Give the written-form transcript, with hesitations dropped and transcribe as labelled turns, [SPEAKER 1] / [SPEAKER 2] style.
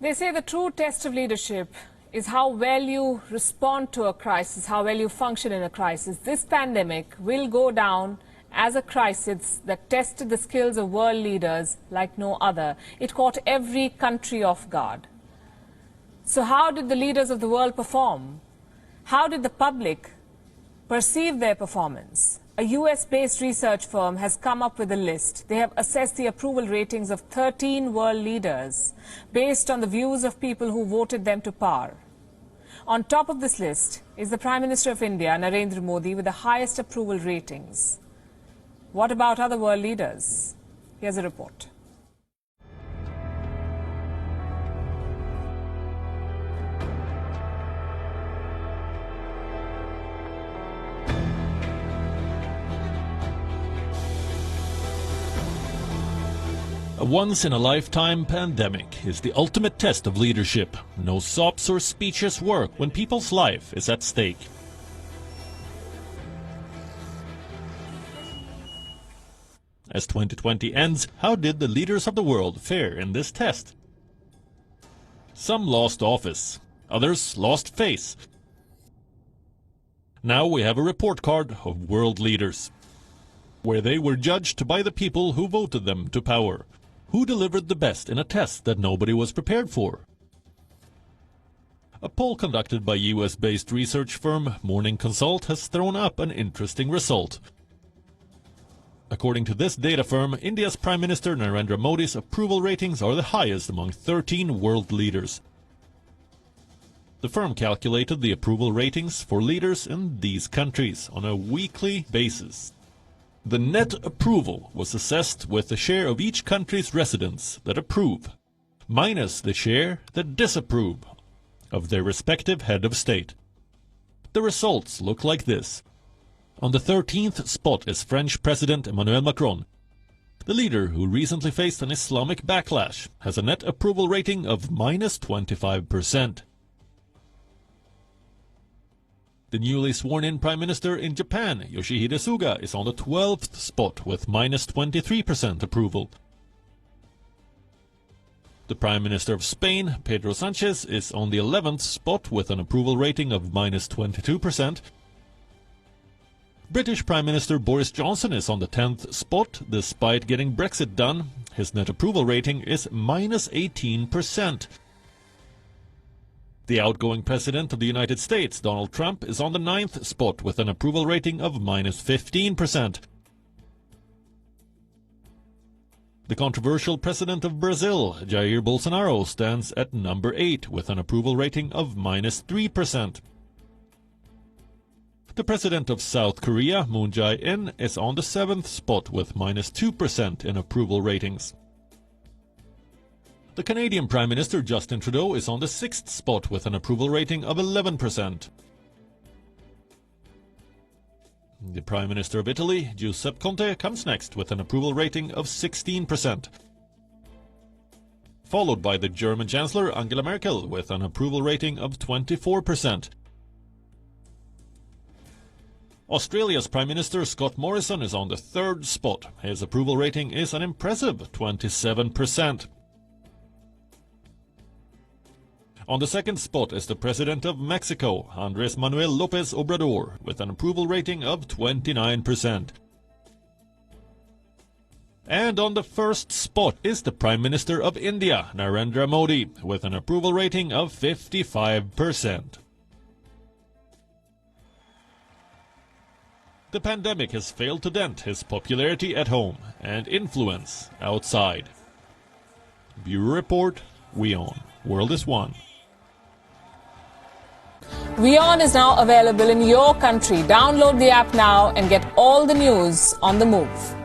[SPEAKER 1] They say the true test of leadership is how well you respond to a crisis, how well you function in a crisis. This pandemic will go down as a crisis that tested the skills of world leaders like no other. It caught every country off guard. So how did the leaders of the world perform? How did the public perceive their performance? A US-based research firm has come up with a list. They have assessed the approval ratings of 13 world leaders based on the views of people who voted them to power. On top of this list is the Prime Minister of India, Narendra Modi, with the highest approval ratings. What about other world leaders? Here's a report.
[SPEAKER 2] A once-in-a-lifetime pandemic is the ultimate test of leadership. No sops or speeches work when people's life is at stake. As 2020 ends, how did the leaders of the world fare in this test? Some lost office, others lost face. Now we have a report card of world leaders, where they were judged by the people who voted them to power. Who delivered the best in a test that nobody was prepared for? A poll conducted by US-based research firm Morning Consult has thrown up an interesting result. According to this data firm, India's Prime Minister Narendra Modi's approval ratings are the highest among 13 world leaders. The firm calculated the approval ratings for leaders in these countries on a weekly basis. The net approval was assessed with the share of each country's residents that approve, minus the share that disapprove of their respective head of state. The results look like this. On the 13th spot is French President Emmanuel Macron. The leader, who recently faced an Islamic backlash, has a net approval rating of minus 25%. The newly sworn-in Prime Minister in Japan, Yoshihide Suga, is on the 12th spot with minus 23% approval. The Prime Minister of Spain, Pedro Sanchez, is on the 11th spot with an approval rating of minus 22%. British Prime Minister Boris Johnson is on the 10th spot. Despite getting Brexit done, his net approval rating is minus 18%. The outgoing President of the United States, Donald Trump, is on the 9th spot with an approval rating of minus 15%. The controversial President of Brazil, Jair Bolsonaro, stands at number 8 with an approval rating of minus 3%. The President of South Korea, Moon Jae-in, is on the 7th spot with minus 2% in approval ratings. The Canadian Prime Minister Justin Trudeau is on the 6th spot with an approval rating of 11%. The Prime Minister of Italy, Giuseppe Conte, comes next with an approval rating of 16%. Followed by the German Chancellor Angela Merkel with an approval rating of 24%. Australia's Prime Minister Scott Morrison is on the 3rd spot. His approval rating is an impressive 27%. On the 2nd spot is the President of Mexico, Andrés Manuel López Obrador, with an approval rating of 29%. And on the 1st spot is the Prime Minister of India, Narendra Modi, with an approval rating of 55%. The pandemic has failed to dent his popularity at home and influence outside. Bureau Report, WION. World is One.
[SPEAKER 1] WION is now available in your country. Download the app now and get all the news on the move.